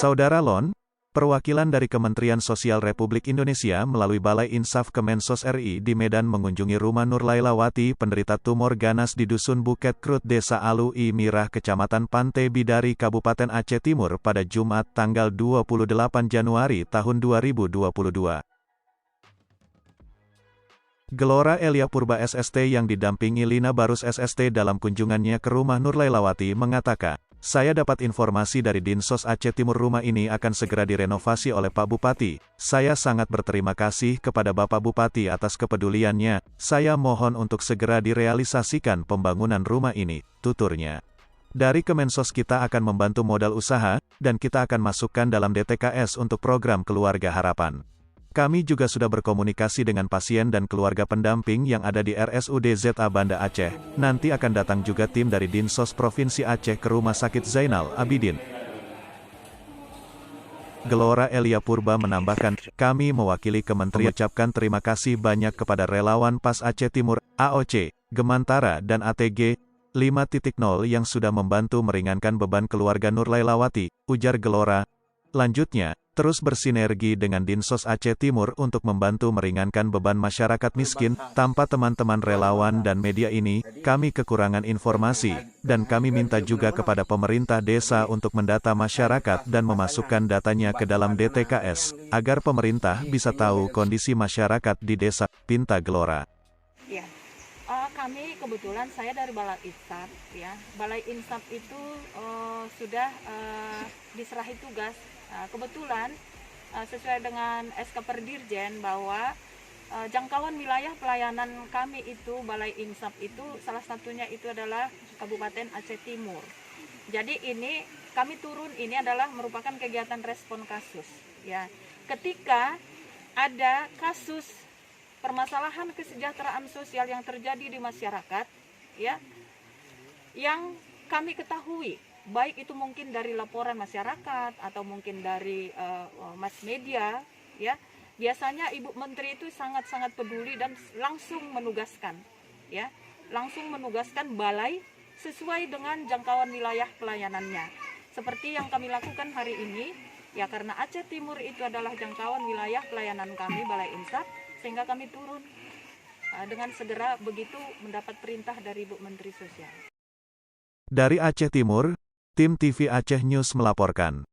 Saudara Lon, perwakilan dari Kementerian Sosial Republik Indonesia melalui Balai Insaf Kemensos RI di Medan mengunjungi rumah Nur Lailawati, penderita tumor ganas di Dusun Buket Krut, Desa Alui Mirah, Kecamatan Pantai Bidari, Kabupaten Aceh Timur pada Jumat tanggal 28 Januari tahun 2022. Gelora Elia Purba SST yang didampingi Lina Barus SST dalam kunjungannya ke rumah Nur Lailawati mengatakan, "Saya dapat informasi dari Dinsos Aceh Timur rumah ini akan segera direnovasi oleh Pak Bupati. Saya sangat berterima kasih kepada Bapak Bupati atas kepeduliannya. Saya mohon untuk segera direalisasikan pembangunan rumah ini," tuturnya. "Dari Kemensos kita akan membantu modal usaha, dan kita akan masukkan dalam DTKS untuk program Keluarga Harapan. Kami juga sudah berkomunikasi dengan pasien dan keluarga pendamping yang ada di RSUD ZA Banda Aceh. Nanti akan datang juga tim dari Dinsos Provinsi Aceh ke Rumah Sakit Zainal Abidin." Gelora Elia Purba menambahkan, "Kami mewakili Kementerian mengucapkan terima kasih banyak kepada relawan PAS Aceh Timur, AOC, Gemantara dan ATG 5.0 yang sudah membantu meringankan beban keluarga Nur Lailawati," ujar Gelora. Lanjutnya, terus bersinergi dengan Dinsos Aceh Timur untuk membantu meringankan beban masyarakat miskin. "Tanpa teman-teman relawan dan media ini, kami kekurangan informasi, dan kami minta juga kepada pemerintah desa untuk mendata masyarakat dan memasukkan datanya ke dalam DTKS, agar pemerintah bisa tahu kondisi masyarakat di desa," pinta Gelora. Ya, kami kebetulan saya dari Balai Insaf, ya. Balai Insaf itu sudah diserahi tugas. Kebetulan sesuai dengan SK Perdirjen bahwa jangkauan wilayah pelayanan kami itu Balai Insaf itu salah satunya itu adalah Kabupaten Aceh Timur. Jadi ini kami turun, ini adalah merupakan kegiatan respon kasus, ya. Ketika ada kasus permasalahan kesejahteraan sosial yang terjadi di masyarakat, ya, yang kami ketahui, baik itu mungkin dari laporan masyarakat atau mungkin dari mass media, ya, biasanya Ibu Menteri itu sangat-sangat peduli dan langsung menugaskan, ya, langsung menugaskan balai sesuai dengan jangkauan wilayah pelayanannya. Seperti yang kami lakukan hari ini, ya, karena Aceh Timur itu adalah jangkauan wilayah pelayanan kami Balai Insaf, sehingga kami turun dengan segera begitu mendapat perintah dari Ibu Menteri Sosial. Dari Aceh Timur, Tim TV Aceh News melaporkan.